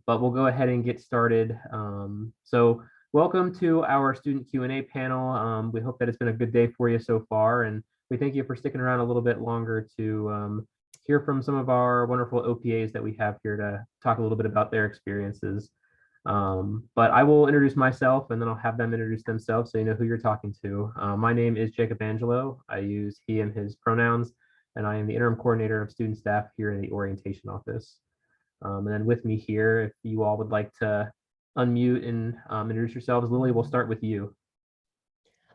but we'll go ahead and get started. So welcome to our student Q&A panel. We hope that it's been a good day for you so far, and we thank you for sticking around a little bit longer to hear from some of our wonderful OPAs that we have here to talk a little bit about their experiences. But I will introduce myself and then I'll have them introduce themselves so you know who you're talking to. My name is Jacob Angelo. I use he and his pronouns, and I am the interim coordinator of student staff here in the orientation office. And then with me here, if you all would like to unmute and introduce yourselves, Lily, we'll start with you.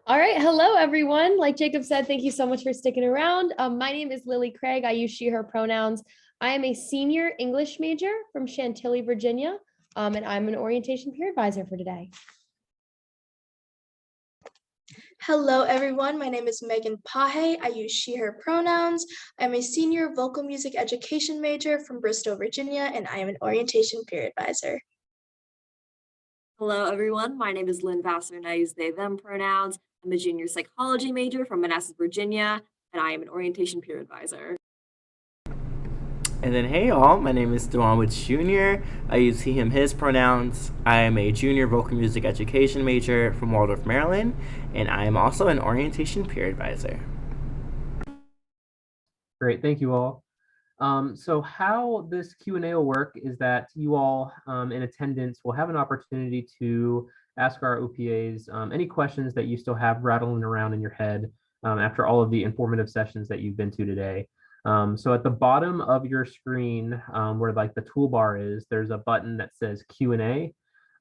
All right. Hello, everyone. Like Jacob said, thank you so much for sticking around. My name is Lily Craig. I use she, her pronouns. I am a senior English major from Chantilly, Virginia, and I'm an orientation peer advisor for today. Hello, everyone. My name is Megan Pahe. I use she, her pronouns. I'm a senior vocal music education major from Bristol, Virginia, and I am an orientation peer advisor. Hello, everyone. My name is Lynn Vassar, and I use they, them pronouns. I'm a junior psychology major from Manassas, Virginia, and I am an orientation peer advisor. And then, hey all, my name is Dewan Woods Jr. I use he, him, his pronouns. I am a junior vocal music education major from Waldorf, Maryland, and I am also an orientation peer advisor. Great, thank you all. So how this Q&A will work is that you all in attendance will have an opportunity to ask our OPAs any questions that you still have rattling around in your head after all of the informative sessions that you've been to today. So at the bottom of your screen where like the toolbar is, there's a button that says Q&A,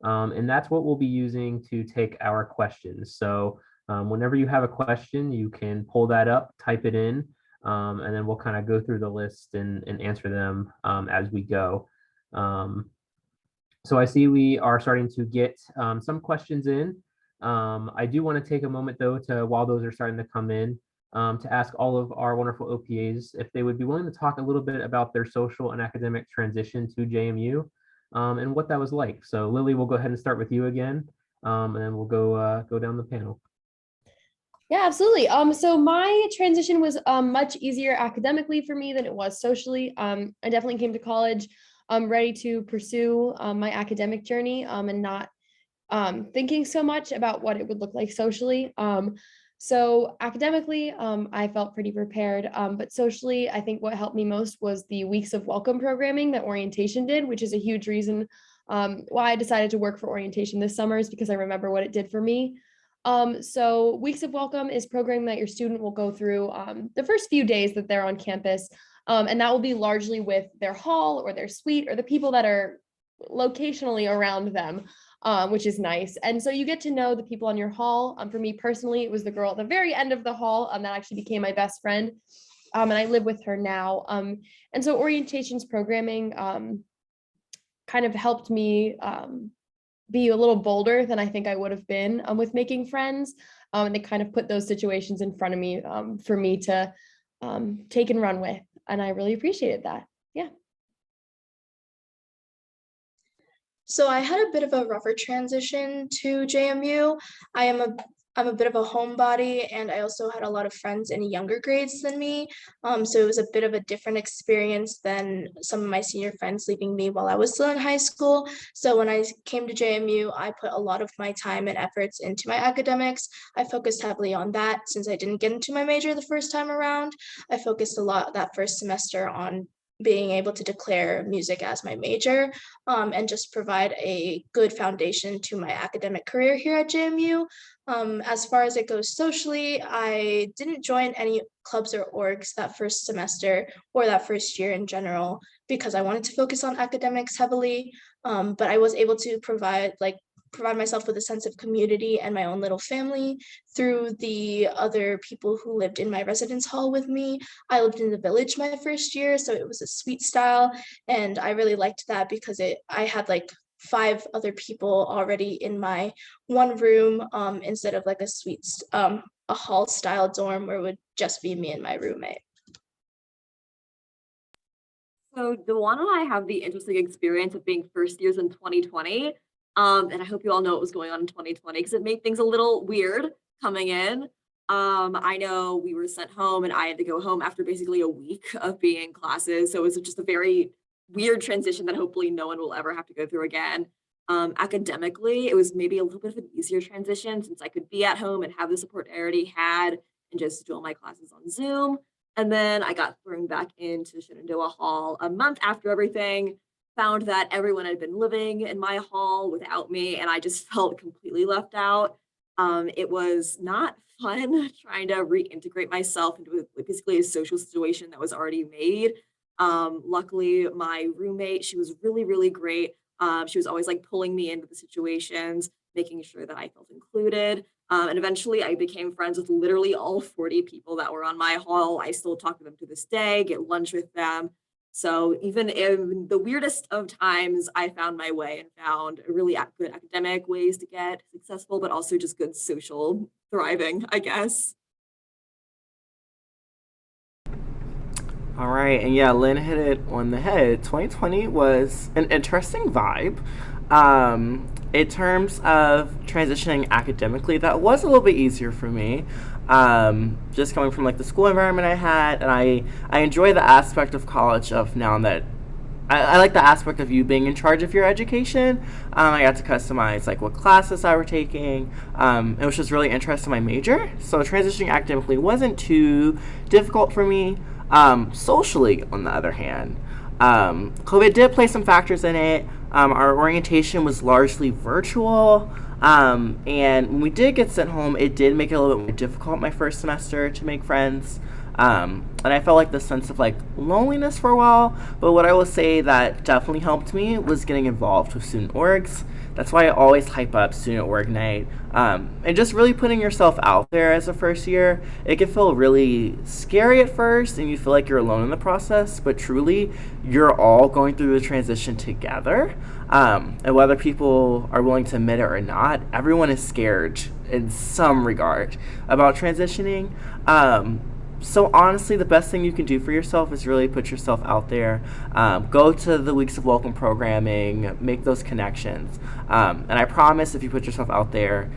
and that's what we'll be using to take our questions. So whenever you have a question, you can pull that up, type it in, and then we'll kind of go through the list and answer them as we go. So I see we are starting to get some questions in. I do want to take a moment though while those are starting to come in, to ask all of our wonderful OPAs if they would be willing to talk a little bit about their social and academic transition to JMU and what that was like. So Lily, we'll go ahead and start with you again, and then we'll go down the panel. Yeah, absolutely. So my transition was much easier academically for me than it was socially. I definitely came to college ready to pursue my academic journey and not thinking so much about what it would look like socially. So academically, I felt pretty prepared, but socially, I think what helped me most was the weeks of welcome programming that orientation did, which is a huge reason why I decided to work for orientation this summer, is because I remember what it did for me. So weeks of welcome is programming that your student will go through the first few days that they're on campus, and that will be largely with their hall or their suite or the people that are locationally around them. Which is nice. And so you get to know the people on your hall. For me personally, it was the girl at the very end of the hall that actually became my best friend. And I live with her now. And so orientations programming kind of helped me be a little bolder than I think I would have been with making friends. And they kind of put those situations in front of me for me to take and run with. And I really appreciated that. Yeah. So I had a bit of a rougher transition to JMU. I'm a bit of a homebody, and I also had a lot of friends in younger grades than me. So it was a bit of a different experience than some of my senior friends leaving me while I was still in high school. So when I came to JMU, I put a lot of my time and efforts into my academics. I focused heavily on that since I didn't get into my major the first time around. I focused a lot that first semester on being able to declare music as my major and just provide a good foundation to my academic career here at JMU. As far as it goes socially, I didn't join any clubs or orgs that first semester or that first year in general because I wanted to focus on academics heavily, but I was able to provide myself with a sense of community and my own little family through the other people who lived in my residence hall with me. I lived in the village my first year, so it was a suite style, and I really liked that because I had like 5 other people already in my one room instead of like a hall style dorm where it would just be me and my roommate. So Dewan and I have the interesting experience of being first years in 2020. And I hope you all know what was going on in 2020 because it made things a little weird coming in. I know we were sent home and I had to go home after basically a week of being in classes. So it was just a very weird transition that hopefully no one will ever have to go through again. Academically, it was maybe a little bit of an easier transition since I could be at home and have the support I already had and just do all my classes on Zoom. And then I got thrown back into Shenandoah Hall a month after everything, found that everyone had been living in my hall without me, and I just felt completely left out. It was not fun trying to reintegrate myself into basically a social situation that was already made. Luckily, my roommate, she was really, really great. She was always like pulling me into the situations, making sure that I felt included. And eventually I became friends with literally all 40 people that were on my hall. I still talk to them to this day, get lunch with them. So even in the weirdest of times, I found my way and found really good academic ways to get successful, but also just good social thriving, I guess. All right, and yeah, Lynn hit it on the head. 2020 was an interesting vibe. In terms of transitioning academically, that was a little bit easier for me. Just coming from like the school environment I had, and I enjoy the aspect of college of now that I like the aspect of you being in charge of your education. I got to customize like what classes I were taking, it was just really interesting in my major. So transitioning academically wasn't too difficult for me. Socially, on the other hand, COVID did play some factors in it. Our orientation was largely virtual, and when we did get sent home, it did make it a little bit more difficult my first semester to make friends. And I felt like the sense of like loneliness for a while, but what I will say that definitely helped me was getting involved with student orgs. That's why I always hype up student org night. And just really putting yourself out there as a first year. It can feel really scary at first and you feel like you're alone in the process, but truly you're all going through the transition together. And whether people are willing to admit it or not, everyone is scared in some regard about transitioning. So honestly, the best thing you can do for yourself is really put yourself out there. Go to the weeks of welcome programming, make those connections. And I promise if you put yourself out there,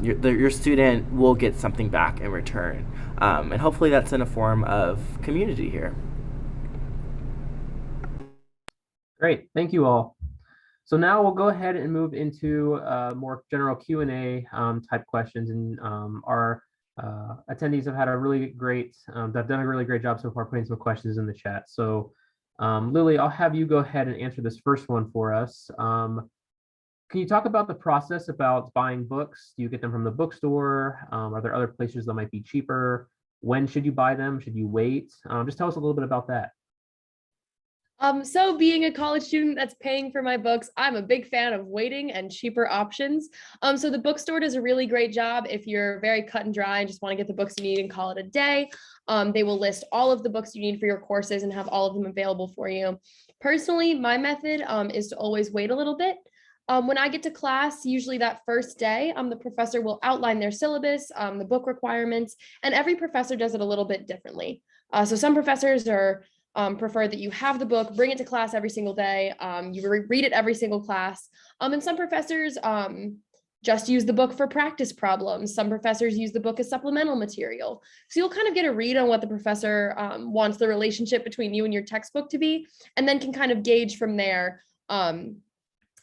your student will get something back in return. And hopefully that's in a form of community here. Great, thank you all. So now we'll go ahead and move into more general Q&A type questions, and our attendees have had a really great, they've done a really great job so far putting some questions in the chat. So Lily, I'll have you go ahead and answer this first one for us. Can you talk about the process about buying books? Do you get them from the bookstore? Are there other places that might be cheaper? When should you buy them? Should you wait? Just tell us a little bit about that. So being a college student that's paying for my books, I'm a big fan of waiting and cheaper options. So the bookstore does a really great job if you're very cut and dry and just want to get the books you need and call it a day. They will list all of the books you need for your courses and have all of them available for you. Personally, my method is to always wait a little bit. When I get to class, usually that first day, the professor will outline their syllabus, the book requirements, and every professor does it a little bit differently. So some professors are prefer that you have the book, bring it to class every single day, you read it every single class. And some professors just use the book for practice problems. Some professors use the book as supplemental material. So you'll kind of get a read on what the professor wants the relationship between you and your textbook to be, and then can kind of gauge from there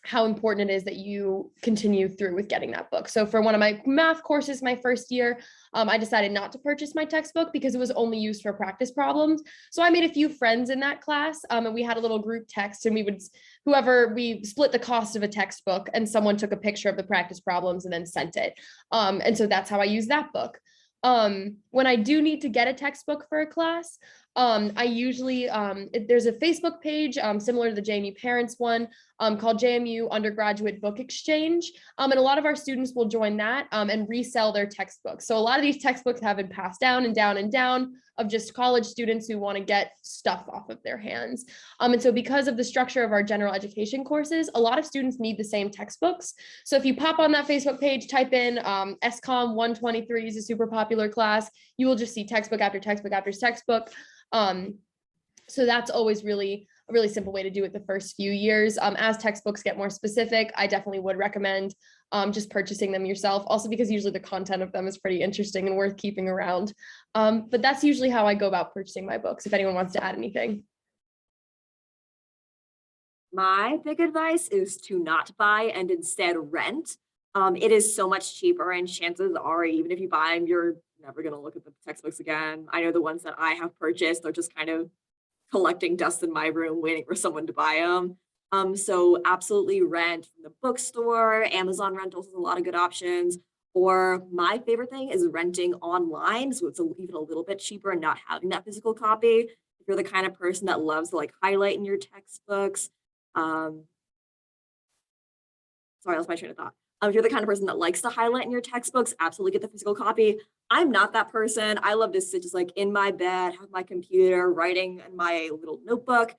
how important it is that you continue through with getting that book. So for one of my math courses, my first year, I decided not to purchase my textbook because it was only used for practice problems. So I made a few friends in that class, and we had a little group text, and we split the cost of a textbook, and someone took a picture of the practice problems and then sent it. And so that's how I use that book. When I do need to get a textbook for a class, I usually, there's a Facebook page similar to the JMU Parents one called JMU Undergraduate Book Exchange. And a lot of our students will join that and resell their textbooks. So a lot of these textbooks have been passed down and down and down of just college students who want to get stuff off of their hands. And so because of the structure of our general education courses, a lot of students need the same textbooks. So if you pop on that Facebook page, type in SCOM 123 is a super popular class, you will just see textbook after textbook after textbook. So that's always really a really simple way to do it the first few years. As textbooks get more specific, I definitely would recommend just purchasing them yourself, also because usually the content of them is pretty interesting and worth keeping around. But that's usually how I go about purchasing my books, if anyone wants to add anything. My big advice is to not buy and instead rent. It is so much cheaper, and chances are, even if you buy them, you're never going to look at the textbooks again. I know the ones that I have purchased are just kind of collecting dust in my room, waiting for someone to buy them. So absolutely rent from the bookstore. Amazon rentals has a lot of good options. Or my favorite thing is renting online, so it's even a little bit cheaper and not having that physical copy. If you're the kind of person that loves to like highlight in your textbooks, um, sorry, that's my train of thought. If you're the kind of person that likes to highlight in your textbooks, absolutely get the physical copy. I'm not that person. I love to sit just like in my bed, have my computer, writing in my little notebook,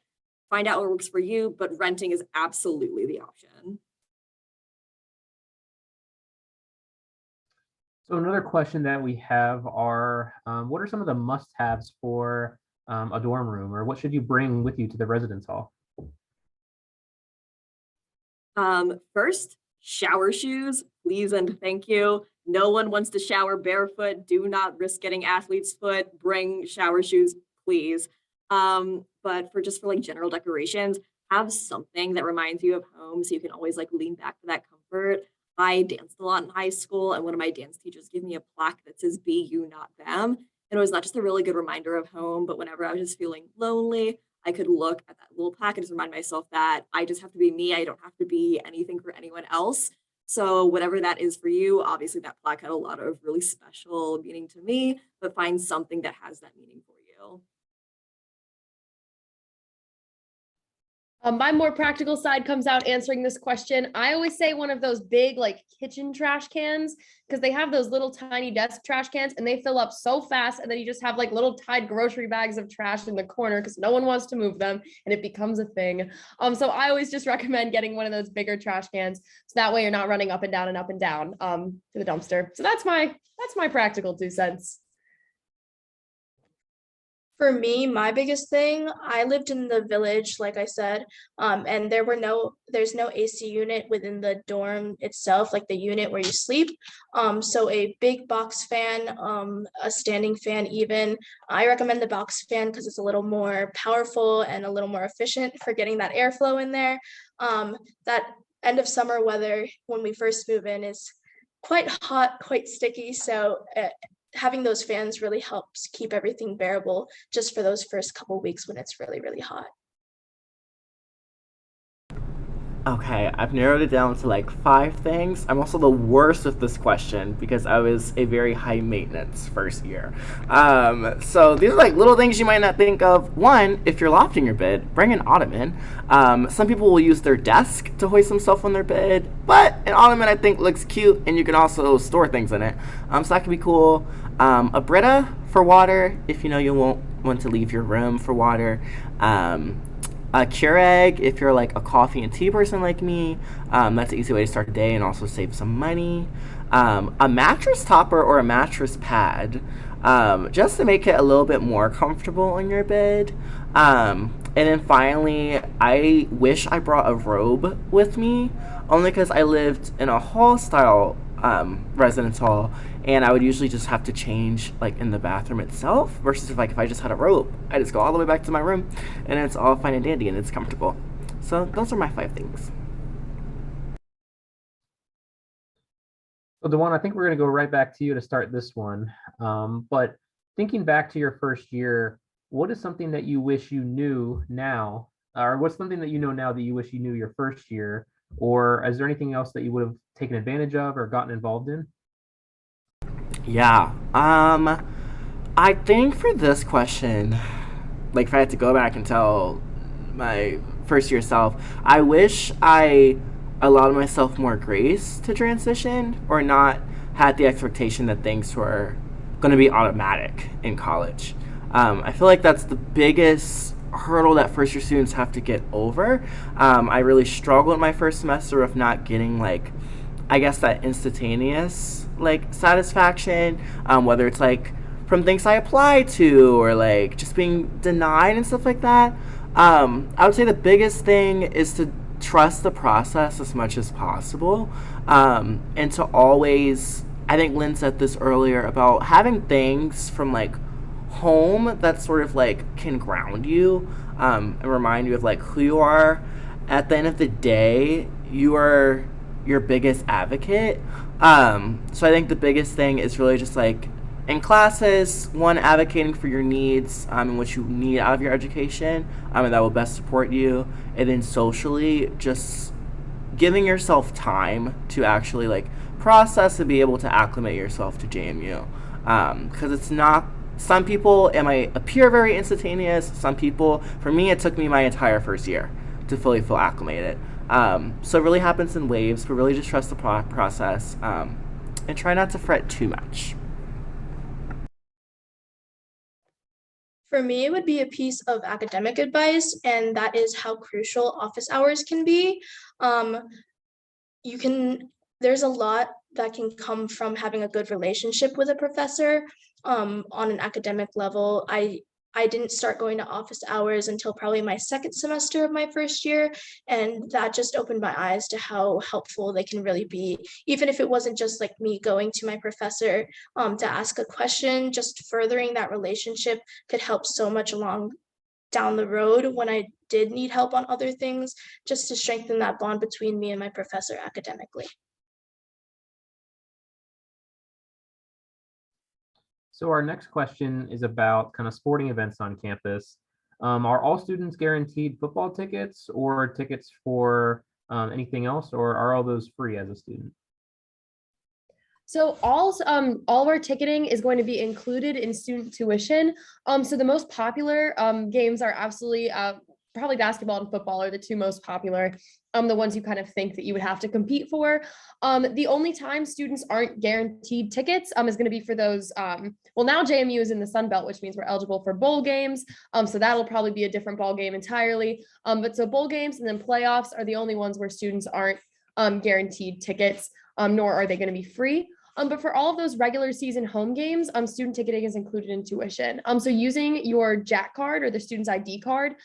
find out what works for you, but renting is absolutely the option. So another question that we have are, what are some of the must-haves for a dorm room, or what should you bring with you to the residence hall? First, shower shoes, please and thank you. No one wants to shower barefoot. Do not risk getting athlete's foot. Bring shower shoes, please. But for like general decorations, have something that reminds you of home so you can always like lean back for that comfort. I danced a lot in high school, and one of my dance teachers gave me a plaque that says "Be you, not them." And it was not just a really good reminder of home, but whenever I was just feeling lonely, I could look at that little plaque and just remind myself that I just have to be me. I don't have to be anything for anyone else. So whatever that is for you, obviously that plaque had a lot of really special meaning to me, but find something that has that meaning for you. My more practical side comes out answering this question. I always say one of those big like kitchen trash cans, because they have those little tiny desk trash cans and they fill up so fast, and then you just have like little tied grocery bags of trash in the corner because no one wants to move them and it becomes a thing. So I always just recommend getting one of those bigger trash cans, so that way you're not running up and down to the dumpster. So that's my practical 2 cents. For me, my biggest thing, I lived in the village, like I said, and there's no AC unit within the dorm itself, like the unit where you sleep. So a big box fan, a standing fan even. I recommend the box fan because it's a little more powerful and a little more efficient for getting that airflow in there. That end of summer weather when we first move in is quite hot, quite sticky. So having those fans really helps keep everything bearable just for those first couple weeks when it's really, really hot. Okay, I've narrowed it down to like 5 things. I'm also the worst with this question because I was a very high maintenance first year. So these are like little things you might not think of. One, if you're lofting your bed, bring an ottoman. Some people will use their desk to hoist themselves on their bed, but an ottoman I think looks cute, and you can also store things in it. So that can be cool. A Brita for water if you know you won't want to leave your room for water. A Keurig if you're like a coffee and tea person like me. That's an easy way to start the day and also save some money. A mattress topper or a mattress pad, just to make it a little bit more comfortable on your bed. And then finally, I wish I brought a robe with me, only because I lived in a hall style residence hall, and I would usually just have to change like in the bathroom itself, versus if I just had a robe, I just go all the way back to my room and it's all fine and dandy and it's comfortable. So those are my 5 things. So Dewan, I think we're going to go right back to you to start this one. But thinking back to your first year, what is something that you wish you knew now, or what's something that you know now that you wish you knew your first year? Or is there anything else that you would have taken advantage of or gotten involved in? Yeah. I think for this question, like if I had to go back and tell my first year self, I wish I allowed myself more grace to transition, or not had the expectation that things were going to be automatic in college. I feel like that's the biggest hurdle that first year students have to get over. I really struggled in my first semester of not getting like, I guess, that instantaneous like satisfaction, whether it's like from things I applied to or like just being denied and stuff like that. I would say the biggest thing is to trust the process as much as possible, and to always, I think Lynn said this earlier about having things from like home that sort of like can ground you, and remind you of like who you are. at the end of the day, you are your biggest advocate. So I think the biggest thing is really just like in classes, one, advocating for your needs and what you need out of your education, and that will best support you. And then socially, just giving yourself time to actually like process and be able to acclimate yourself to JMU. Because it's not, some people, it might appear very instantaneous. Some people, for me, it took me my entire first year to fully feel acclimated. So it really happens in waves, but really just trust the process and try not to fret too much. For me, it would be a piece of academic advice, and that is how crucial office hours can be. There's a lot that can come from having a good relationship with a professor on an academic level. I didn't start going to office hours until probably my second semester of my first year, and that just opened my eyes to how helpful they can really be. Even if it wasn't just like me going to my professor to ask a question, just furthering that relationship could help so much along down the road when I did need help on other things, just to strengthen that bond between me and my professor academically. So our next question is about kind of sporting events on campus. Are all students guaranteed football tickets or tickets for anything else, or are all those free as a student? So all of our ticketing is going to be included in student tuition. So the most popular games are absolutely probably basketball and football are the two most popular, the ones you kind of think that you would have to compete for. The only time students aren't guaranteed tickets is going to be for those. Well, now JMU is in the Sun Belt, which means we're eligible for bowl games. So that'll probably be a different ball game entirely. But so bowl games and then playoffs are the only ones where students aren't guaranteed tickets, nor are they going to be free. But for all of those regular season home games, student ticketing is included in tuition. So using your Jack card or the student's ID card,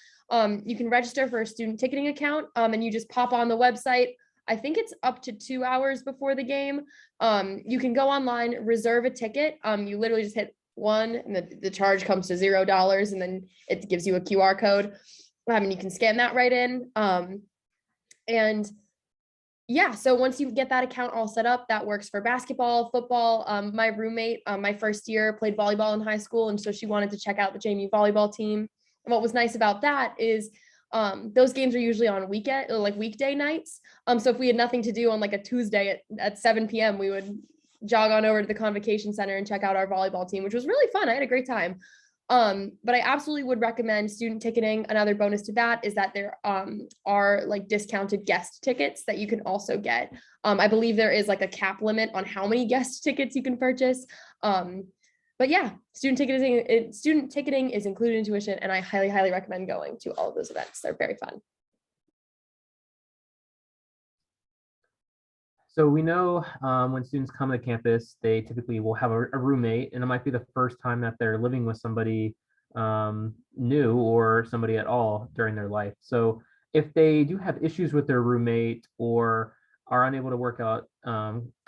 you can register for a student ticketing account and you just pop on the website. I think it's up to 2 hours before the game. You can go online, reserve a ticket. You literally just hit one and the charge comes to $0 and then it gives you a QR code. And you can scan that right in. And yeah, so once you get that account all set up, that works for basketball, football. My roommate, my first year, played volleyball in high school, and so she wanted to check out the JMU volleyball team. And what was nice about that is those games are usually on weekday nights. So if we had nothing to do on like a Tuesday at 7 p.m., we would jog on over to the Convocation Center and check out our volleyball team, which was really fun. I had a great time. But I absolutely would recommend student ticketing. Another bonus to that is that there are like discounted guest tickets that you can also get. I believe there is like a cap limit on how many guest tickets you can purchase. But yeah, student ticketing is included in tuition, and I highly, highly recommend going to all of those events. They're very fun. So we know when students come to campus, they typically will have a roommate, and it might be the first time that they're living with somebody new or somebody at all during their life. So if they do have issues with their roommate or are unable to work out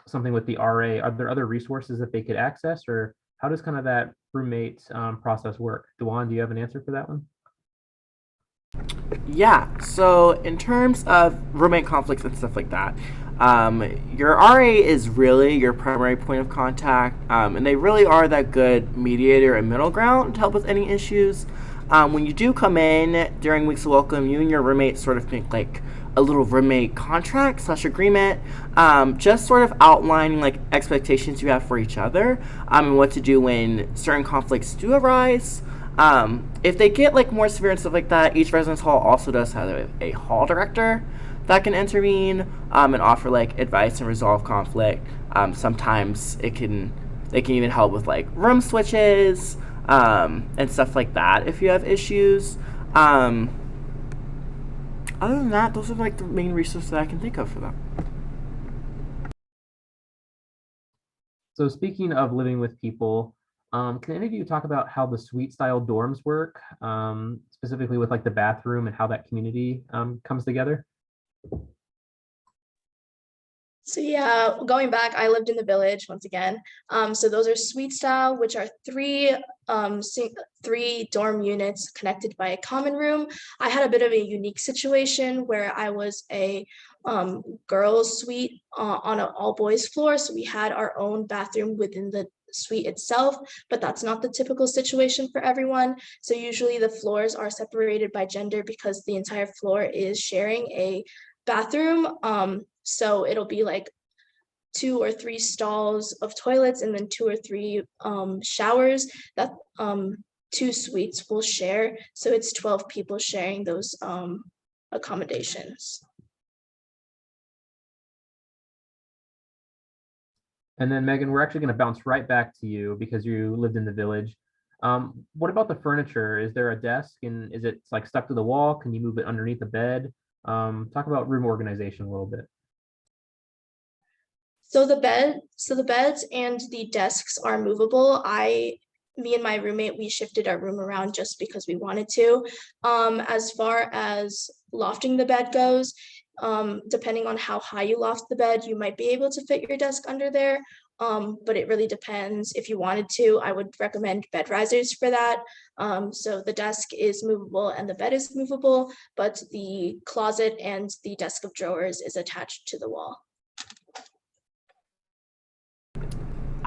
something with the RA, are there other resources that they could access, or how does kind of that roommate process work? Dewan, do you have an answer for that one? Yeah, so in terms of roommate conflicts and stuff like that, your RA is really your primary point of contact, and they really are that good mediator and middle ground to help with any issues. When you do come in during weeks of welcome, you and your roommate sort of make like a little roommate contract / agreement, just sort of outlining like expectations you have for each other, and what to do when certain conflicts do arise. If they get like more severe and stuff like that, each residence hall also does have a hall director that can intervene and offer like advice and resolve conflict. Sometimes they can even help with like room switches and stuff like that if you have issues. Other than that, those are like the main resources that I can think of for them. So speaking of living with people, can any of you talk about how the suite style dorms work, specifically with like the bathroom and how that community comes together? So yeah, going back, I lived in the village once again. So those are suite style, which are three dorm units connected by a common room. I had a bit of a unique situation where I was a girls' suite on an all boys floor. So we had our own bathroom within the suite itself, but that's not the typical situation for everyone. So usually the floors are separated by gender because the entire floor is sharing a bathroom. So it'll be like 2 or 3 stalls of toilets and then 2 or 3 showers that 2 suites will share. So it's 12 people sharing those accommodations. And then Megan, we're actually going to bounce right back to you because you lived in the village. What about the furniture? Is there a desk and is it like stuck to the wall? Can you move it underneath the bed? Talk about room organization a little bit. So the beds and the desks are movable. Me and my roommate, we shifted our room around just because we wanted to. As far as lofting the bed goes, depending on how high you loft the bed, you might be able to fit your desk under there. But it really depends. If you wanted to, I would recommend bed risers for that. So the desk is movable and the bed is movable, but the closet and the desk of drawers is attached to the wall.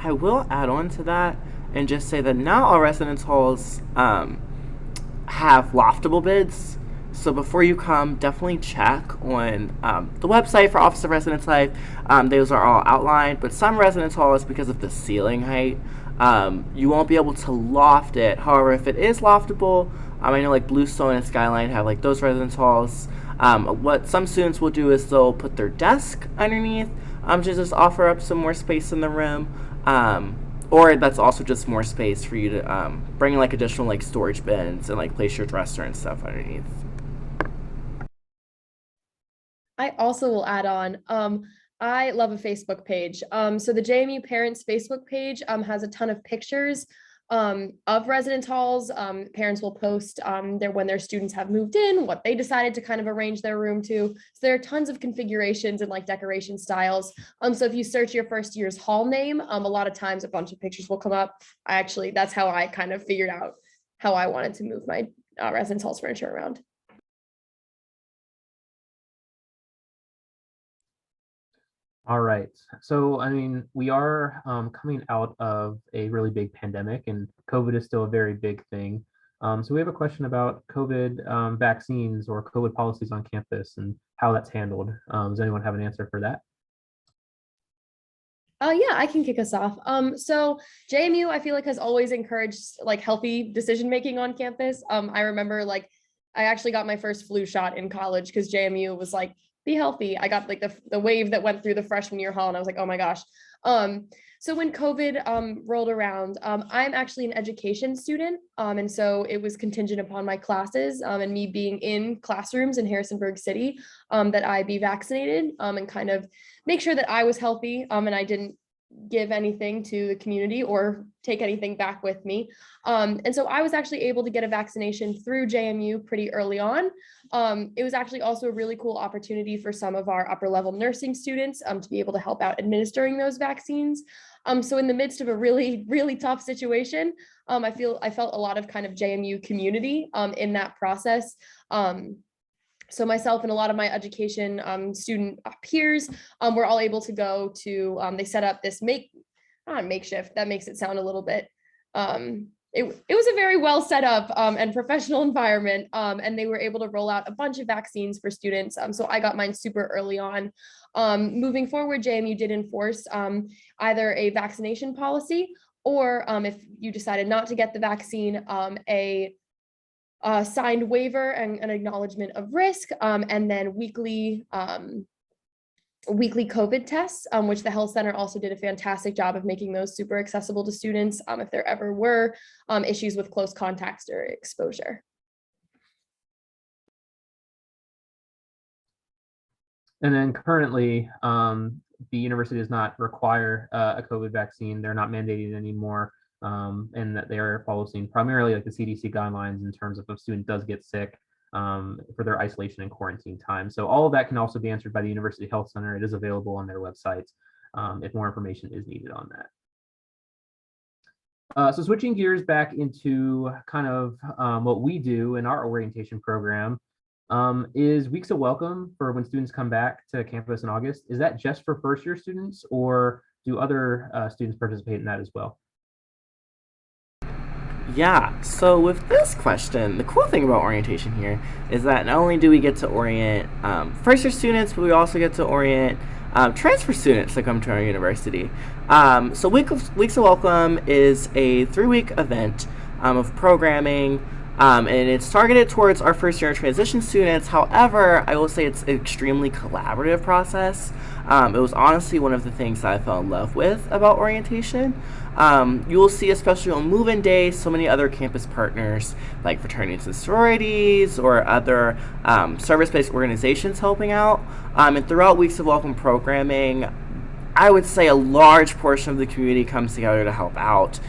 I will add on to that and just say that not all residence halls have loftable bids. So before you come, definitely check on the website for Office of Residence Life. Those are all outlined, but some residence halls, because of the ceiling height, you won't be able to loft it. However, if it is loftable, I know like Bluestone and Skyline have like those residence halls. What some students will do is they'll put their desk underneath to just offer up some more space in the room. Or that's also just more space for you to bring like additional like storage bins and like place your dresser and stuff underneath. I also will add on, I love a Facebook page. So the JMU Parents Facebook page has a ton of pictures of residence halls. Parents will post when their students have moved in, what they decided to kind of arrange their room to. So there are tons of configurations and like decoration styles. So if you search your first year's hall name, a lot of times a bunch of pictures will come up. That's how I kind of figured out how I wanted to move my residence halls furniture around. All right. So, I mean, we are coming out of a really big pandemic, and COVID is still a very big thing. So, we have a question about COVID vaccines or COVID policies on campus and how that's handled. Does anyone have an answer for that? Yeah, I can kick us off. So JMU, I feel like has always encouraged like healthy decision making on campus. I remember like I actually got my first flu shot in college because JMU was like, be healthy. I got like the wave that went through the freshman year hall, and I was like, oh my gosh. So when COVID rolled around, I'm actually an education student, and so it was contingent upon my classes and me being in classrooms in Harrisonburg City that I be vaccinated and kind of make sure that I was healthy and I didn't give anything to the community or take anything back with me. And so I was actually able to get a vaccination through JMU pretty early on. It was actually also a really cool opportunity for some of our upper level nursing students to be able to help out administering those vaccines. So in the midst of a really, really tough situation, I felt a lot of kind of JMU community in that process. So myself and a lot of my education student peers were all able to go to, they set up this makeshift, that makes it sound a little bit, it was a very well set up and professional environment, and they were able to roll out a bunch of vaccines for students. So I got mine super early on. Moving forward, JMU did enforce either a vaccination policy or if you decided not to get the vaccine, a signed waiver and an acknowledgement of risk, and then weekly COVID tests, which the health center also did a fantastic job of making those super accessible to students if there ever were issues with close contacts or exposure. And then currently, the university does not require a COVID vaccine. They're not mandating it anymore. And that they are following primarily like the CDC guidelines in terms of if a student does get sick, for their isolation and quarantine time. So all of that can also be answered by the University Health Center. It is available on their website if more information is needed on that. So switching gears back into kind of what we do in our orientation program is Weeks of Welcome for when students come back to campus in August. Is that just for first year students, or do other students participate in that as well? Yeah, so with this question, the cool thing about orientation here is that not only do we get to orient first year students, but we also get to orient transfer students that come to our university. So Weeks of Welcome is a 3-week event of programming, and it's targeted towards our first year transition students. However, I will say it's an extremely collaborative process. It was honestly one of the things that I fell in love with about orientation. You will see, especially on move-in day, so many other campus partners like fraternities and sororities or other service-based organizations helping out. And throughout Weeks of Welcome programming, I would say a large portion of the community comes together to help out.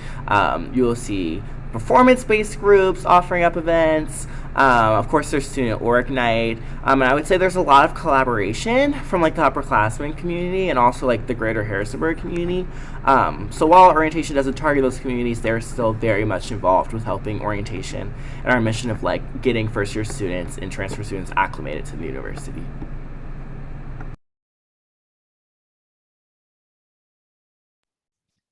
You will see performance-based groups offering up events. Of course, there's student org night, and I would say there's a lot of collaboration from like the upperclassmen community and also like the greater Harrisonburg community. So while orientation doesn't target those communities, they're still very much involved with helping orientation and our mission of like getting first-year students and transfer students acclimated to the university.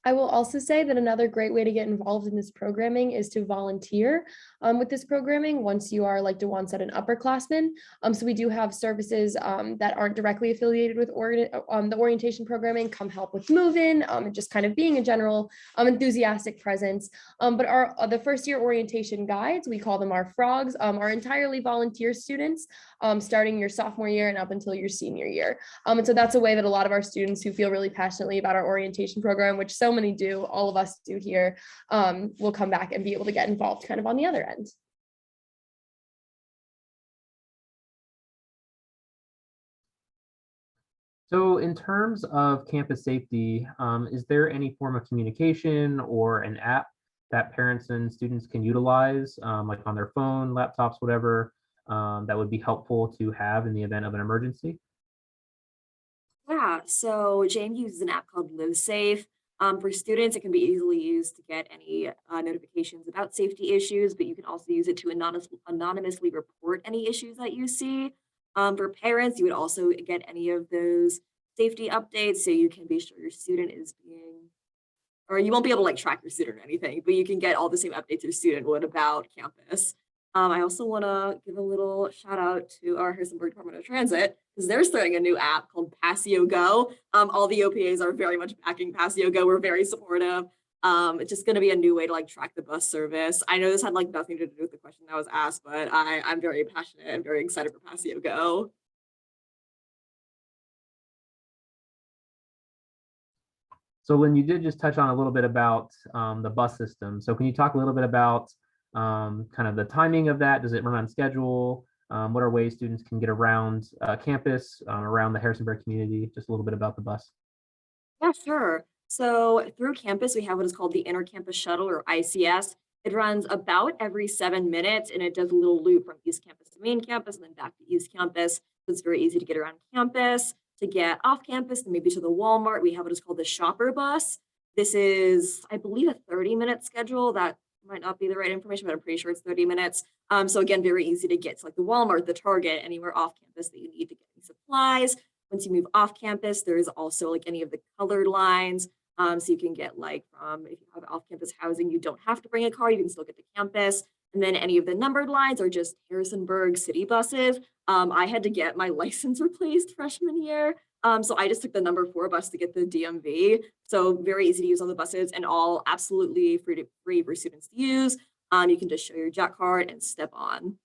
I will also say that another great way to get involved in this programming is to volunteer with this programming once you are, like DeJuan said, an upperclassman. So we do have services that aren't directly affiliated with the orientation programming, come help with move-in and just kind of being a general enthusiastic presence. But the first year orientation guides, we call them our frogs, are entirely volunteer students starting your sophomore year and up until your senior year. And so that's a way that a lot of our students who feel really passionately about our orientation program, which so many do, all of us do here, will come back and be able to get involved kind of on the other end. So in terms of campus safety, is there any form of communication or an app that parents and students can utilize, like on their phone, laptops, whatever, that would be helpful to have in the event of an emergency? Yeah, so JMU uses an app called Live Safe. For students, it can be easily used to get any notifications about safety issues, but you can also use it to anonymously report any issues that you see. For parents, you would also get any of those safety updates so you can be sure your student is being, or you won't be able to like track your student or anything, but you can get all the same updates your student would about campus. I also want to give a little shout out to our Harrisonburg Department of Transit because they're starting a new app called Passio Go. All the OPAs are very much backing Passio Go. We're very supportive. It's just going to be a new way to like track the bus service. I know this had like nothing to do with the question that was asked, but I'm very passionate and very excited for Passio Go. So Lynn, you did just touch on a little bit about the bus system. So can you talk a little bit about kind of the timing of that? Does it run on schedule? What are ways students can get around campus, around the Harrisonburg community? Just a little bit about the bus. Yeah, sure. So through campus, we have what is called the Intercampus Shuttle or ICS. It runs about every 7 minutes and it does a little loop from East Campus to main campus and then back to East Campus. So it's very easy to get around campus, to get off campus, and maybe to the Walmart. We have what is called the Shopper Bus. This is, I believe, a 30-minute schedule. That might not be the right information, but I'm pretty sure it's 30 minutes. So again, very easy to get to like the Walmart, the Target, anywhere off campus that you need to get any supplies. Once you move off campus, there is also like any of the colored lines. So you can get like from, if you have off-campus housing, you don't have to bring a car, you can still get to campus. And then any of the numbered lines are just Harrisonburg city buses. I had to get my license replaced freshman year. So I just took the number 4 bus to get the DMV. So very easy to use on the buses and all absolutely free for students to use. You can just show your JAC card and step on.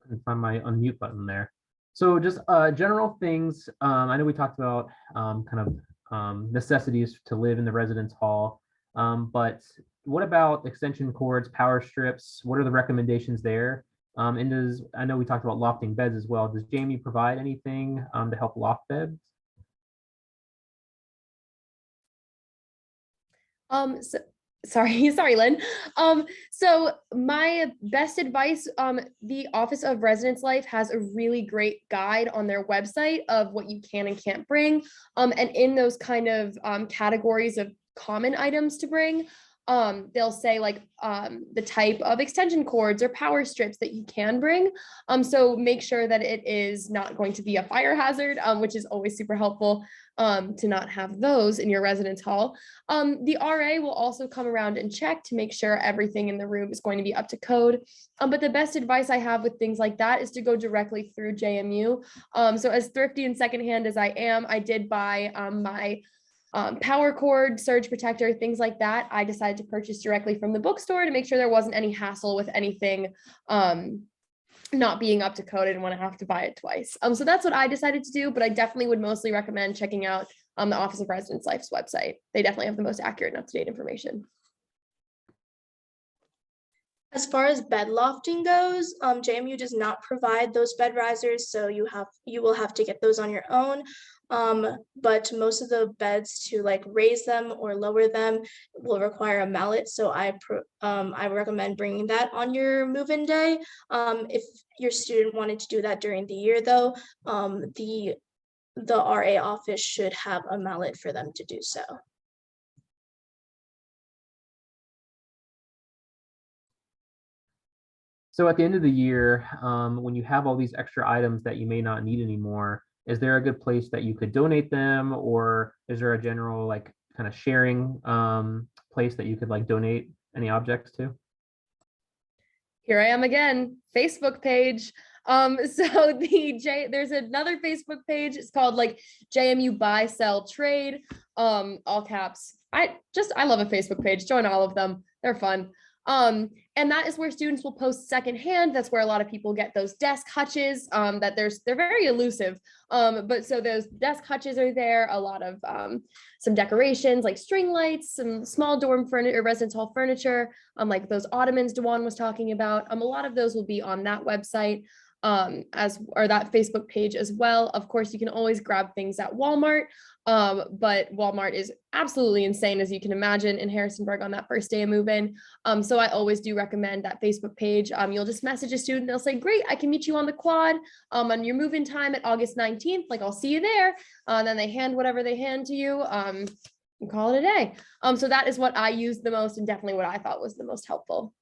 And find my unmute button there. So just general things. I know we talked about kind of necessities to live in the residence hall, but what about extension cords, power strips? What are the recommendations there? And I know we talked about lofting beds as well. Does Jamie provide anything to help loft beds? So, sorry, Lynn. So my best advice, the Office of Residence Life has a really great guide on their website of what you can and can't bring. And in those kind of categories of common items to bring, they'll say like the type of extension cords or power strips that you can bring. So make sure that it is not going to be a fire hazard, which is always super helpful to not have those in your residence hall. The RA will also come around and check to make sure everything in the room is going to be up to code. But the best advice I have with things like that is to go directly through JMU. So as thrifty and secondhand as I am, I did buy my power cord, surge protector, things like that. I decided to purchase directly from the bookstore to make sure there wasn't any hassle with anything not being up to code. I didn't want to have to buy it twice. So that's what I decided to do, but I definitely would mostly recommend checking out the Office of Residence Life's website. They definitely have the most accurate and up-to-date information. As far as bed lofting goes, JMU does not provide those bed risers, so you will have to get those on your own. But most of the beds to like raise them or lower them will require a mallet. So I recommend bringing that on your move-in day. If your student wanted to do that during the year, though, the RA office should have a mallet for them to do so. So at the end of the year, when you have all these extra items that you may not need anymore, is there a good place that you could donate them, or is there a general like kind of sharing place that you could like donate any objects to? Here I am again, Facebook page. There's another Facebook page. It's called like JMU Buy Sell Trade, all caps. I love a Facebook page. Join all of them. They're fun. And that is where students will post secondhand. That's where a lot of people get those desk hutches. They're very elusive. But so those desk hutches are there. A lot of some decorations like string lights, some small dorm furniture, residence hall furniture, like those ottomans Dewan was talking about. A lot of those will be on that website. Or that Facebook page as well. Of course, you can always grab things at Walmart, but Walmart is absolutely insane, as you can imagine, in Harrisonburg on that first day of move-in. So I always do recommend that Facebook page. You'll just message a student, they'll say, great, I can meet you on the quad on your move-in time at August 19th, like I'll see you there. And then they hand whatever they hand to you, and call it a day. So that is what I use the most, and definitely what I thought was the most helpful.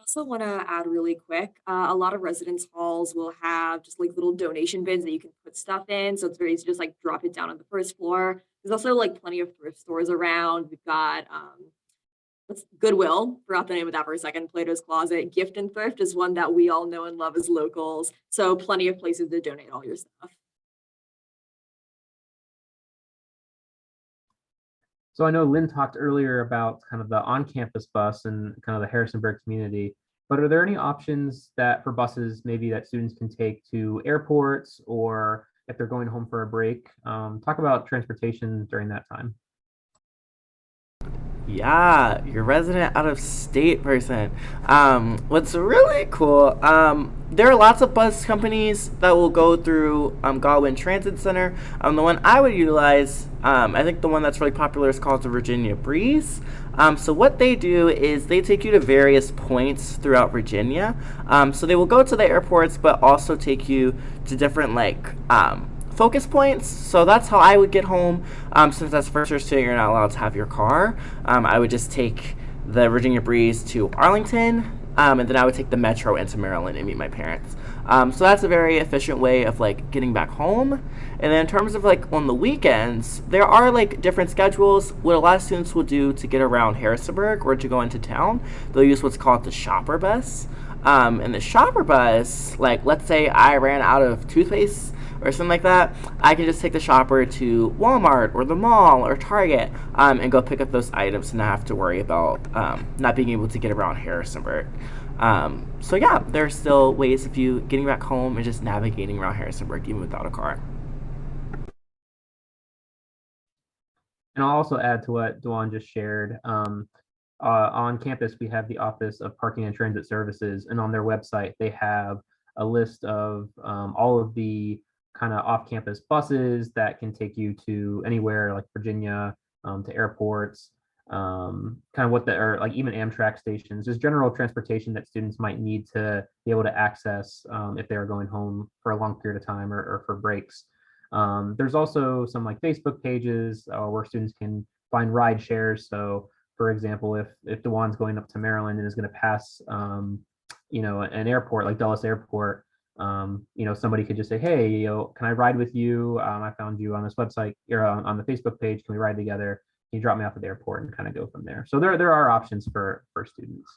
Also want to add really quick, a lot of residence halls will have just like little donation bins that you can put stuff in. So it's very easy to just like drop it down on the first floor. There's also like plenty of thrift stores around. We've got what's Goodwill, forgot the name of that for a second, Plato's Closet. Gift and Thrift is one that we all know and love as locals. So plenty of places to donate all your stuff. So I know Lynn talked earlier about kind of the on-campus bus and kind of the Harrisonburg community, but are there any options that for buses maybe that students can take to airports, or if they're going home for a break? Talk about transportation during that time. Yeah, your resident out of state person. What's really cool, there are lots of bus companies that will go through Godwin Transit Center. The one I would utilize, I think the one that's really popular is called the Virginia Breeze. So what they do is they take you to various points throughout Virginia. So they will go to the airports, but also take you to different like focus points. So that's how I would get home. Since that's first year student, you're not allowed to have your car. I would just take the Virginia Breeze to Arlington, and then I would take the Metro into Maryland and meet my parents. So that's a very efficient way of like getting back home. And then in terms of like on the weekends, there are like different schedules. What a lot of students will do to get around Harrisonburg or to go into town, they'll use what's called the shopper bus. And the shopper bus, like let's say I ran out of toothpaste or something like that, I can just take the shopper to Walmart or the mall or Target and go pick up those items and not have to worry about not being able to get around Harrisonburg. So yeah, there are still ways of you getting back home and just navigating around Harrisonburg even without a car. And I'll also add to what Dewan just shared. On campus, we have the Office of Parking and Transit Services, and on their website, they have a list of all of the kind of off-campus buses that can take you to anywhere like Virginia, to airports, kind of what the, or like even Amtrak stations, just general transportation that students might need to be able to access if they are going home for a long period of time or for breaks. There's also some like Facebook pages where students can find ride shares. So for example, if Dewan's going up to Maryland and is going to pass, an airport like Dulles Airport, somebody could just say, hey, can I ride with you? I found you on this website or on the Facebook page. Can we ride together? Can you drop me off at the airport and kind of go from there? So there are options for students.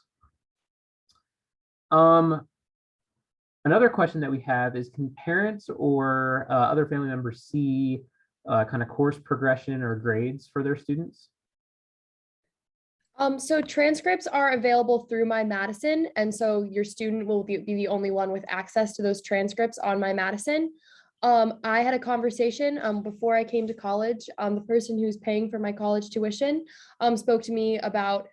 Another question that we have is, can parents or other family members see kind of course progression or grades for their students? So transcripts are available through My Madison, and so your student will be the only one with access to those transcripts on My Madison. I had a conversation before I came to college. The person who's paying for my college tuition spoke to me about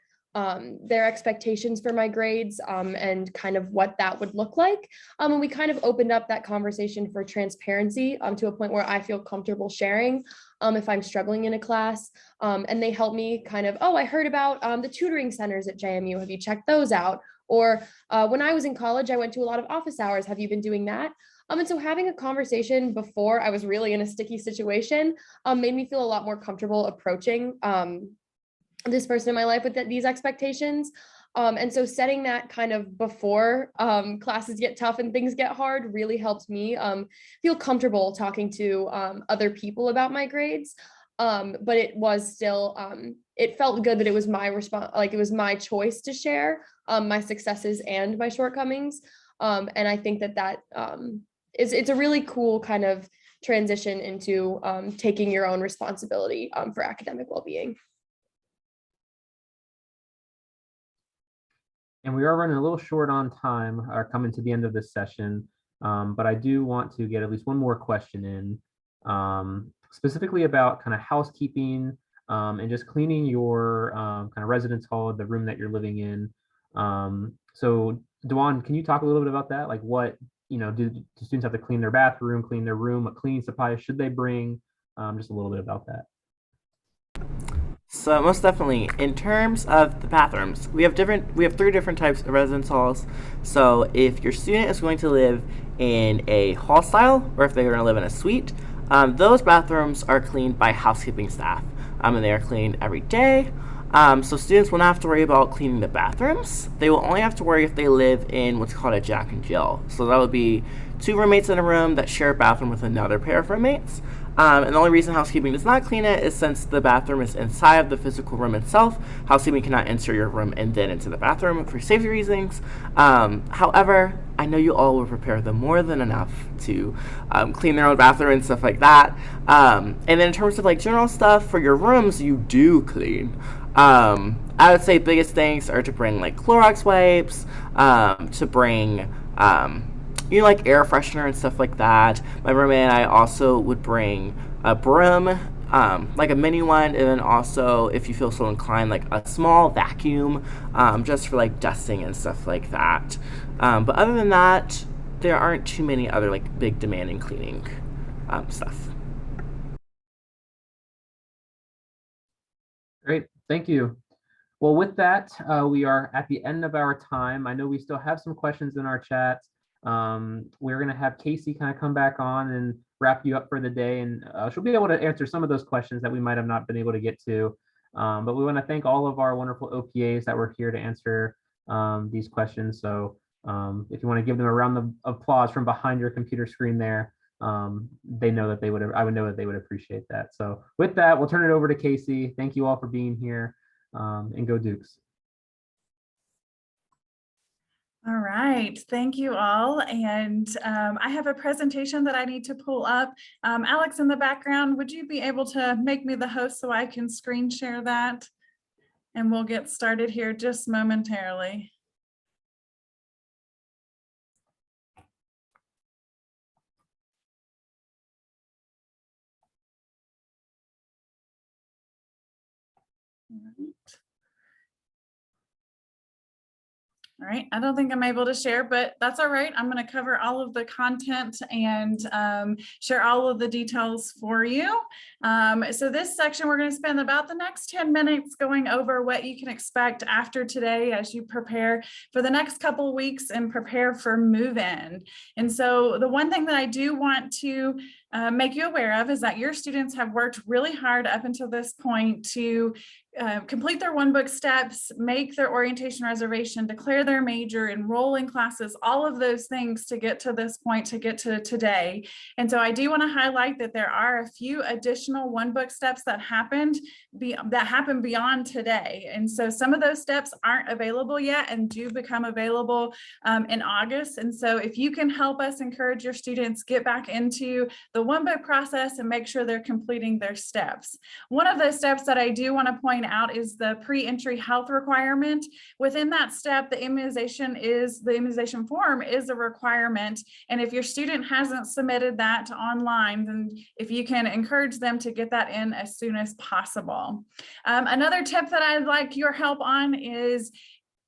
their expectations for my grades and kind of what that would look like. And we kind of opened up that conversation for transparency to a point where I feel comfortable sharing if I'm struggling in a class. And they help me kind of, I heard about the tutoring centers at JMU. Have you checked those out? Or when I was in college, I went to a lot of office hours. Have you been doing that? And so having a conversation before I was really in a sticky situation made me feel a lot more comfortable approaching this person in my life with these expectations. And so setting that kind of before classes get tough and things get hard really helped me feel comfortable talking to other people about my grades. But it was still, it felt good that it was my response, like it was my choice to share my successes and my shortcomings. And I think that it's a really cool kind of transition into taking your own responsibility for academic well-being. And we are running a little short on time, or coming to the end of this session, but I do want to get at least one more question in, specifically about kind of housekeeping and just cleaning your kind of residence hall, the room that you're living in. So Dewan, can you talk a little bit about that? Like what, do students have to clean their bathroom, clean their room, what cleaning supplies should they bring? Just a little bit about that. So most definitely, in terms of the bathrooms, we have 3 different types of residence halls. So if your student is going to live in a hall style, or if they're going to live in a suite, those bathrooms are cleaned by housekeeping staff, and they are cleaned every day. So students will not have to worry about cleaning the bathrooms. They will only have to worry if they live in what's called a Jack and Jill. So that would be 2 roommates in a room that share a bathroom with another pair of roommates. And the only reason housekeeping does not clean it is since the bathroom is inside of the physical room itself. Housekeeping cannot enter your room and then into the bathroom for safety reasons. However, I know you all will prepare them more than enough to clean their own bathroom and stuff like that. And then in terms of like general stuff for your rooms, you do clean. I would say biggest things are to bring like Clorox wipes, to bring like air freshener and stuff like that. My roommate and I also would bring a broom, like a mini one, and then also, if you feel so inclined, like a small vacuum, just for like dusting and stuff like that. But other than that, there aren't too many other like big demanding cleaning stuff. Great, thank you. Well, with that, we are at the end of our time. I know we still have some questions in our chat. We're going to have Casey kind of come back on and wrap you up for the day, and she'll be able to answer some of those questions that we might have not been able to get to. But we want to thank all of our wonderful OPAs that were here to answer these questions. So if you want to give them a round of applause from behind your computer screen there, they know that I would know that they would appreciate that. So with that, we'll turn it over to Casey. Thank you all for being here, and go Dukes. All right, thank you all. And I have a presentation that I need to pull up. Alex, in the background, would you be able to make me the host so I can screen share that? And we'll get started here just momentarily. All right. All right, I don't think I'm able to share, but that's all right. I'm going to cover all of the content and share all of the details for you. So this section, we're going to spend about the next 10 minutes going over what you can expect after today as you prepare for the next couple of weeks and prepare for move-in. And so the one thing that I do want to make you aware of is that your students have worked really hard up until this point to complete their one book steps, make their orientation reservation, declare their major, enroll in classes, all of those things to get to this point, to get to today. And so I do want to highlight that there are a few additional one book steps that happen beyond today. And so some of those steps aren't available yet and do become available in August. And so if you can help us encourage your students get back into the one book process and make sure they're completing their steps. One of those steps that I do want to point out is the pre-entry health requirement. Within that step, the immunization form is a requirement. And if your student hasn't submitted that online, then if you can encourage them to get that in as soon as possible. Another tip that I'd like your help on is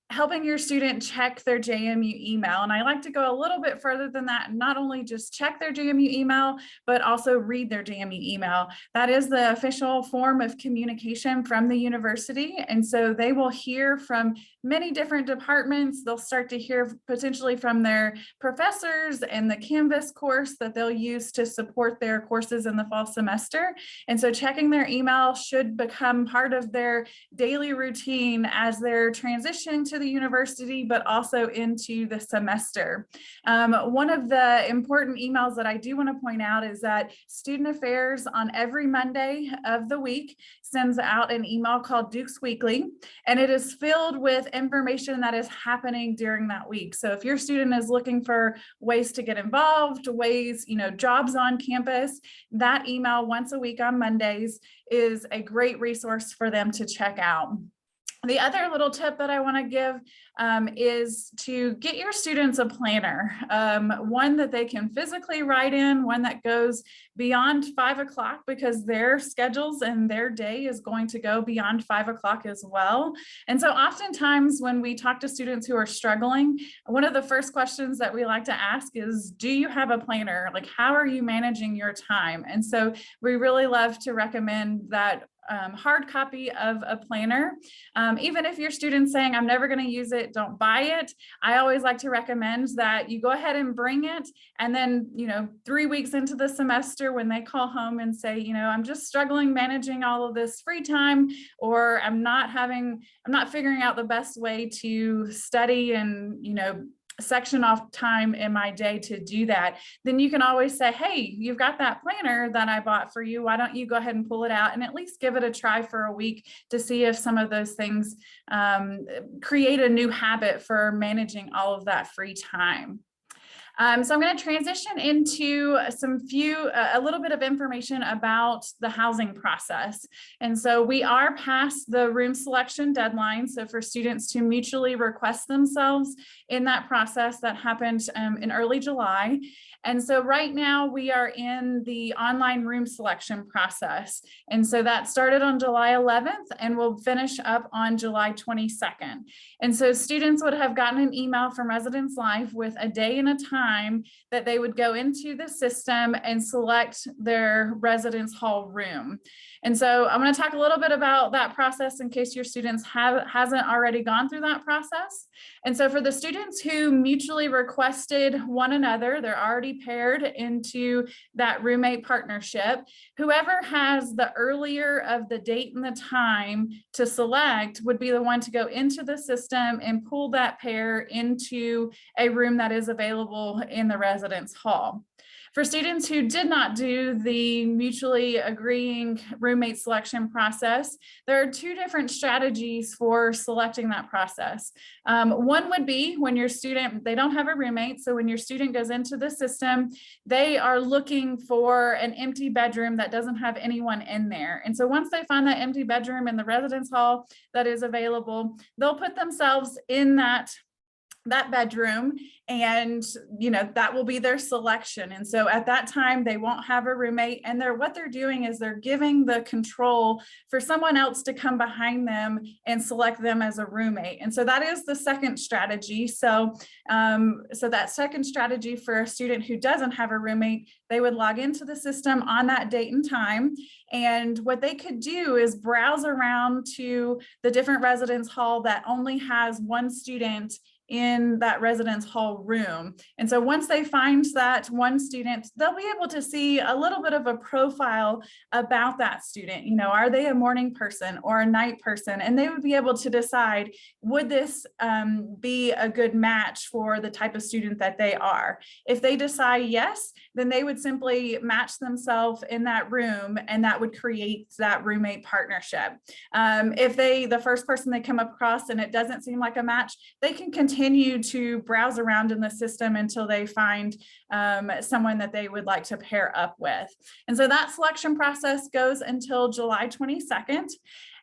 helping your student check their JMU email. And I like to go a little bit further than that, and not only just check their JMU email, but also read their JMU email. That is the official form of communication from the university. And so they will hear from many different departments. They'll start to hear potentially from their professors and the Canvas course that they'll use to support their courses in the fall semester. And so checking their email should become part of their daily routine as they're transitioning to the university, but also into the semester. One of the important emails that I do want to point out is that Student Affairs on every Monday of the week sends out an email called Duke's Weekly, and it is filled with information that is happening during that week. So if your student is looking for ways to get involved, ways, jobs on campus, that email once a week on Mondays is a great resource for them to check out. The other little tip that I want to give is to get your students a planner, one that they can physically write in, one that goes beyond 5 o'clock, because their schedules and their day is going to go beyond 5 o'clock as well. And so oftentimes when we talk to students who are struggling, one of the first questions that we like to ask is, do you have a planner? Like, how are you managing your time? And so we really love to recommend that hard copy of a planner. Even if your student's saying, I'm never going to use it, don't buy it. I always like to recommend that you go ahead and bring it. And then, 3 weeks into the semester, when they call home and say, I'm just struggling managing all of this free time, or I'm not figuring out the best way to study and, section off time in my day to do that, then you can always say, hey, you've got that planner that I bought for you. Why don't you go ahead and pull it out and at least give it a try for a week to see if some of those things create a new habit for managing all of that free time. So I'm going to transition into a little bit of information about the housing process. And so we are past the room selection deadline. So for students to mutually request themselves in that process, that happened in early July. And so right now we are in the online room selection process. And so that started on July 11th and will finish up on July 22nd. And so students would have gotten an email from Residence Life with a day and a time that they would go into the system and select their residence hall room. And so I'm going to talk a little bit about that process in case your students hasn't already gone through that process. And so for the students who mutually requested one another, they're already paired into that roommate partnership. Whoever has the earlier of the date and the time to select would be the one to go into the system and pull that pair into a room that is available in the residence hall. For students who did not do the mutually agreeing roommate selection process, there are two different strategies for selecting that process. One would be when your student, they don't have a roommate, so when your student goes into the system, they are looking for an empty bedroom that doesn't have anyone in there. And so once they find that empty bedroom in the residence hall that is available, they'll put themselves in that that bedroom, and that will be their selection. And so at that time they won't have a roommate, and what they're doing is they're giving the control for someone else to come behind them and select them as a roommate. And so that is the second strategy. So that second strategy for a student who doesn't have a roommate, they would log into the system on that date and time, and what they could do is browse around to the different residence hall that only has one student in that residence hall room. And so once they find that one student, they'll be able to see a little bit of a profile about that student. Are they a morning person or a night person? And they would be able to decide, would this be a good match for the type of student that they are? If they decide yes, then they would simply match themselves in that room, and that would create that roommate partnership. If the first person they come across and it doesn't seem like a match, they can continue to browse around in the system until they find someone that they would like to pair up with. And so that selection process goes until July 22nd.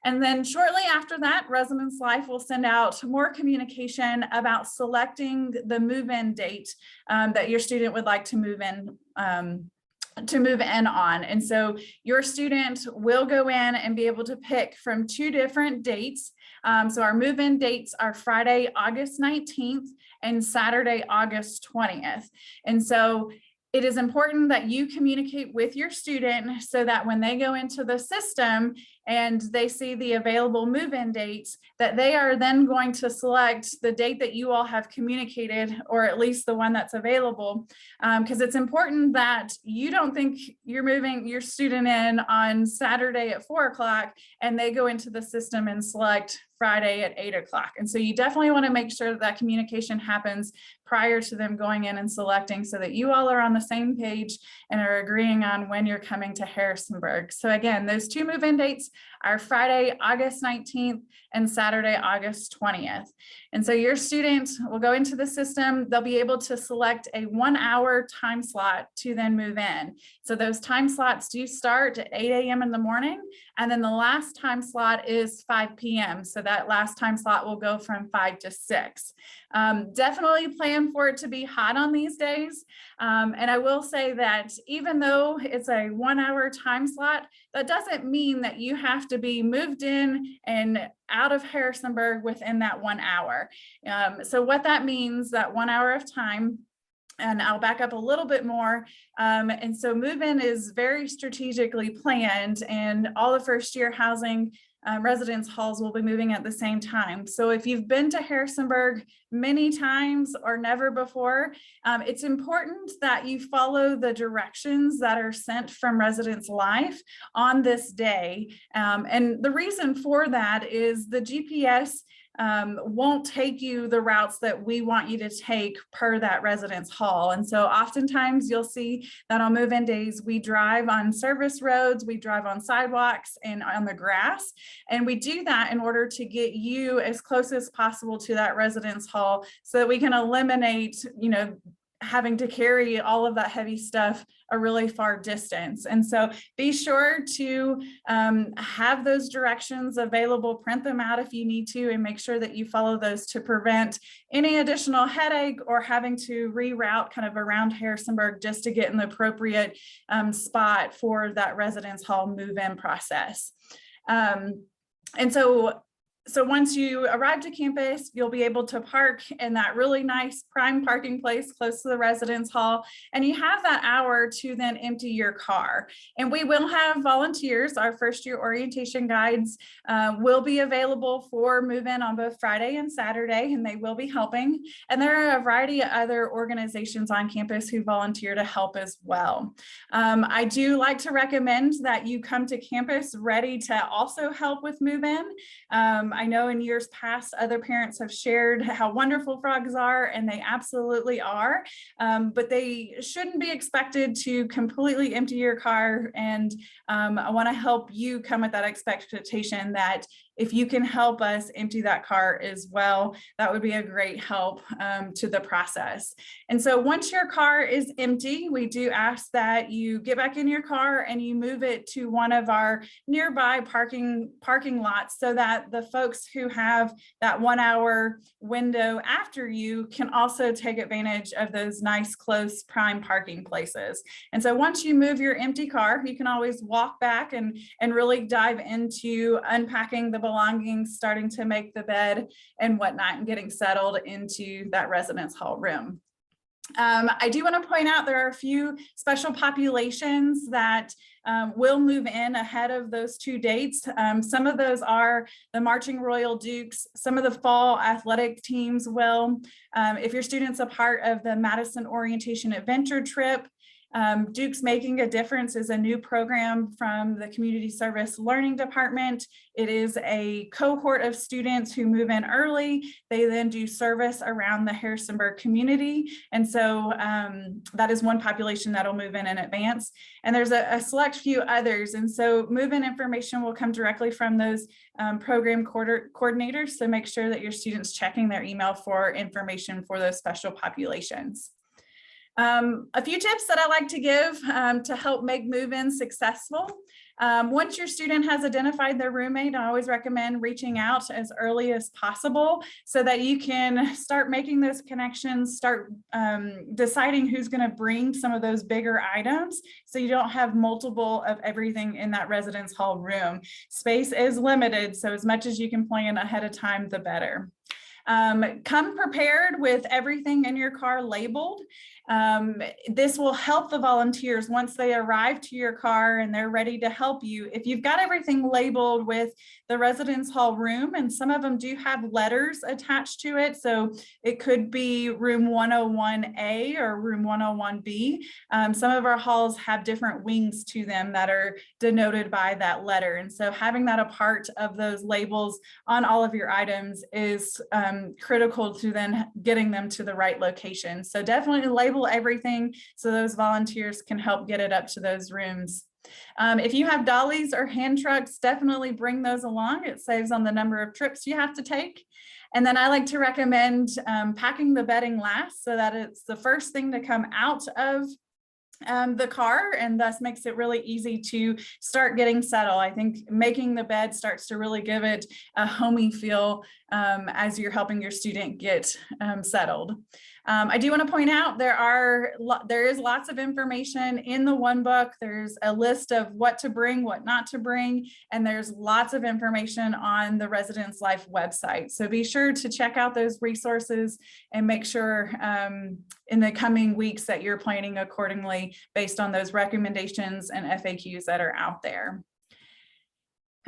And then shortly after that, Residence Life will send out more communication about selecting the move-in date that your student would like to move in on. And so your student will go in and be able to pick from 2 different dates. So our move-in dates are Friday, August 19th and Saturday, August 20th. And so it is important that you communicate with your student so that when they go into the system and they see the available move-in dates, that they are then going to select the date that you all have communicated, or at least the one that's available. Because it's important that you don't think you're moving your student in on Saturday at 4 o'clock and they go into the system and select Friday at 8 o'clock. And so you definitely want to make sure that communication happens prior to them going in and selecting, so that you all are on the same page and are agreeing on when you're coming to Harrisonburg. So again, those 2 move-in dates are Friday, August 19th and Saturday, August 20th. And so your student will go into the system, they'll be able to select a 1-hour time slot to then move in. So those time slots do start at 8 a.m. in the morning, and then the last time slot is 5 p.m. So that last time slot will go from 5 to 6. Definitely plan for it to be hot on these days. And I will say that even though it's a 1-hour time slot, that doesn't mean that you have to be moved in and out of Harrisonburg within that 1 hour. So what that means, that 1 hour of time, and I'll back up a little bit more. And so move-in is very strategically planned, and all the first year housing residence halls will be moving at the same time. So if you've been to Harrisonburg many times or never before, it's important that you follow the directions that are sent from Residence Life on this day. And the reason for that is the GPS won't take you the routes that we want you to take per that residence hall. And so oftentimes you'll see that on move-in days, we drive on service roads, we drive on sidewalks and on the grass. And we do that in order to get you as close as possible to that residence hall, so that we can eliminate, having to carry all of that heavy stuff a really far distance. And so be sure to have those directions available, print them out if you need to, and make sure that you follow those to prevent any additional headache or having to reroute kind of around Harrisonburg just to get in the appropriate spot for that residence hall move-in process. And so once you arrive to campus, you'll be able to park in that really nice prime parking place close to the residence hall, and you have that hour to then empty your car. And we will have volunteers. Our first year orientation guides will be available for move-in on both Friday and Saturday, and they will be helping. And there are a variety of other organizations on campus who volunteer to help as well. I do like to recommend that you come to campus ready to also help with move-in. I know in years past, other parents have shared how wonderful frogs are, and they absolutely are, but they shouldn't be expected to completely empty your car. And I want to help you come with that expectation that if you can help us empty that car as well, that would be a great help to the process. And so once your car is empty, we do ask that you get back in your car and you move it to one of our nearby parking lots, so that the folks who have that 1 hour window after you can also take advantage of those nice close prime parking places. And so once you move your empty car, you can always walk back and really dive into unpacking the belongings, starting to make the bed and whatnot, and getting settled into that residence hall room. I do want to point out there are a few special populations that will move in ahead of those 2 dates. Some of those are the Marching Royal Dukes. Some of the fall athletic teams will. If your student's a part of the Madison Orientation Adventure Trip, Duke's Making a Difference is a new program from the Community Service Learning Department. It is a cohort of students who move in early. They then do service around the Harrisonburg community. And so that is one population that'll move in advance. And there's a select few others. And so move-in information will come directly from those program coordinators. So make sure that your students checking their email for information for those special populations. A few tips that I like to give to help make move-in successful. Once your student has identified their roommate, I always recommend reaching out as early as possible so that you can start making those connections, start deciding who's going to bring some of those bigger items, so you don't have multiple of everything in that residence hall room. Space is limited, so as much as you can plan ahead of time, the better. Come prepared with everything in your car labeled. This will help the volunteers once they arrive to your car and they're ready to help you. If you've got everything labeled with the residence hall room, and some of them do have letters attached to it, so it could be room 101A or room 101B. Some of our halls have different wings to them that are denoted by that letter. And so having that a part of those labels on all of your items is critical to then getting them to the right location. So definitely label everything so those volunteers can help get it up to those rooms. If you have dollies or hand trucks, definitely bring those along. It saves on the number of trips you have to take. And then I like to recommend packing the bedding last, so that it's the first thing to come out of the car, and thus makes it really easy to start getting settled. I think making the bed starts to really give it a homey feel as you're helping your student get settled. I do want to point out there is lots of information in the one book. There's a list of what to bring, what not to bring, and there's lots of information on the Residence Life website. So be sure to check out those resources and make sure in the coming weeks that you're planning accordingly based on those recommendations and FAQs that are out there.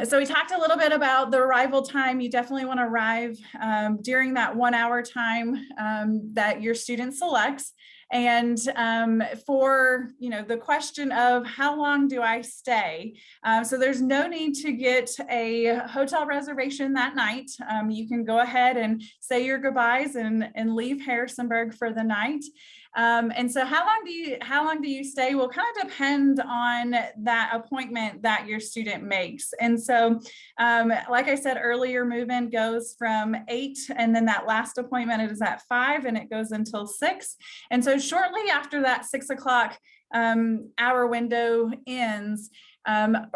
So we talked a little bit about the arrival time. You definitely want to arrive during that 1 hour time that your student selects. And for the question of how long do I stay? So there's no need to get a hotel reservation that night. You can go ahead and say your goodbyes and leave Harrisonburg for the night. And so how long do you stay will kind of depend on that appointment that your student makes. And so like I said earlier, move-in goes from 8, and then that last appointment is at 5, and it goes until 6. And so shortly after that 6 o'clock hour window ends,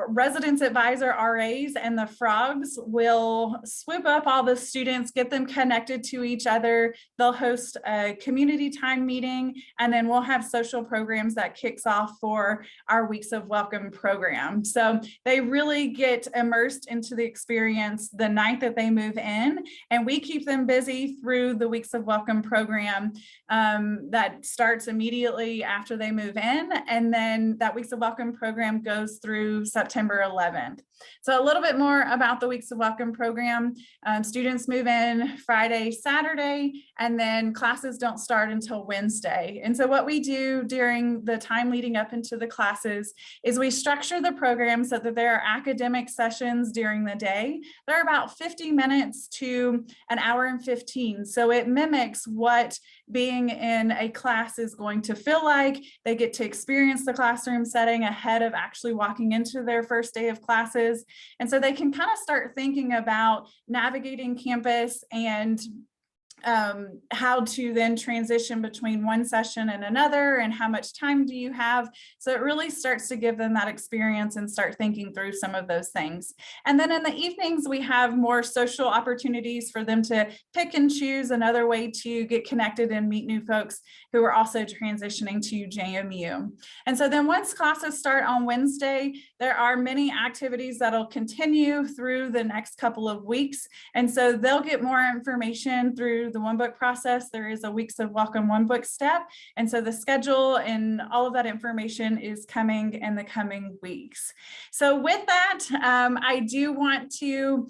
residence advisor RAs and the frogs will swoop up all the students, get them connected to each other. They'll host a community time meeting, and then we'll have social programs that kicks off for our Weeks of Welcome program. So they really get immersed into the experience the night that they move in, and we keep them busy through the Weeks of Welcome program that starts immediately after they move in, and then that Weeks of Welcome program goes through September 11th. So a little bit more about the Weeks of Welcome program. Students move in Friday, Saturday, and then classes don't start until Wednesday. And so what we do during the time leading up into the classes is we structure the program so that there are academic sessions during the day. They're about 50 minutes to an hour and 15. So it mimics what being in a class is going to feel like. They get to experience the classroom setting ahead of actually walking into their first day of classes. classes. And so they can kind of start thinking about navigating campus and how to then transition between one session and another, and how much time do you have. So it really starts to give them that experience and start thinking through some of those things. And then in the evenings, we have more social opportunities for them to pick and choose another way to get connected and meet new folks who are also transitioning to JMU. And so then once classes start on Wednesday, there are many activities that'll continue through the next couple of weeks. And so they'll get more information through the one book process. There is a weeks of welcome one book step. And so the schedule and all of that information is coming in the coming weeks. So with that, I do want to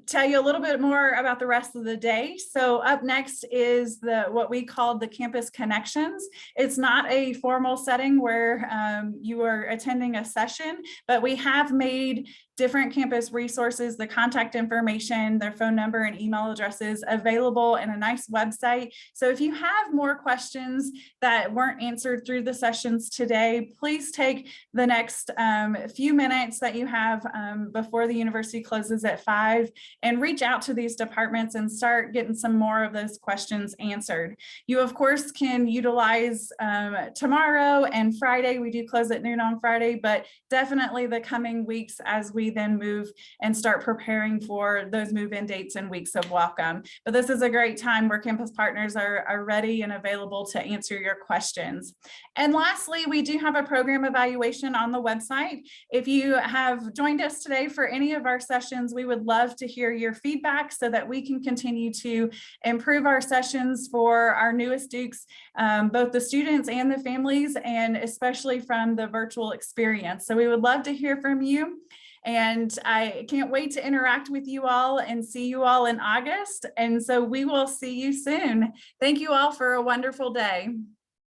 tell you a little bit more about the rest of the day. So up next is what we call the campus connections. It's not a formal setting where you are attending a session, but we have made different campus resources, the contact information, their phone number and email addresses available in a nice website. So if you have more questions that weren't answered through the sessions today, please take the next few minutes that you have before the university closes at 5 and reach out to these departments and start getting some more of those questions answered. You, of course, can utilize tomorrow and Friday. We do close at noon on Friday, but definitely the coming weeks as we then move and start preparing for those move-in dates and weeks of welcome. But this is a great time where campus partners are ready and available to answer your questions. And lastly, we do have a program evaluation on the website. If you have joined us today for any of our sessions, we would love to hear your feedback so that we can continue to improve our sessions for our newest Dukes, both the students and the families, and especially from the virtual experience. So we would love to hear from you. And I can't wait to interact with you all and see you all in August. And so we will see you soon. Thank you all for a wonderful day.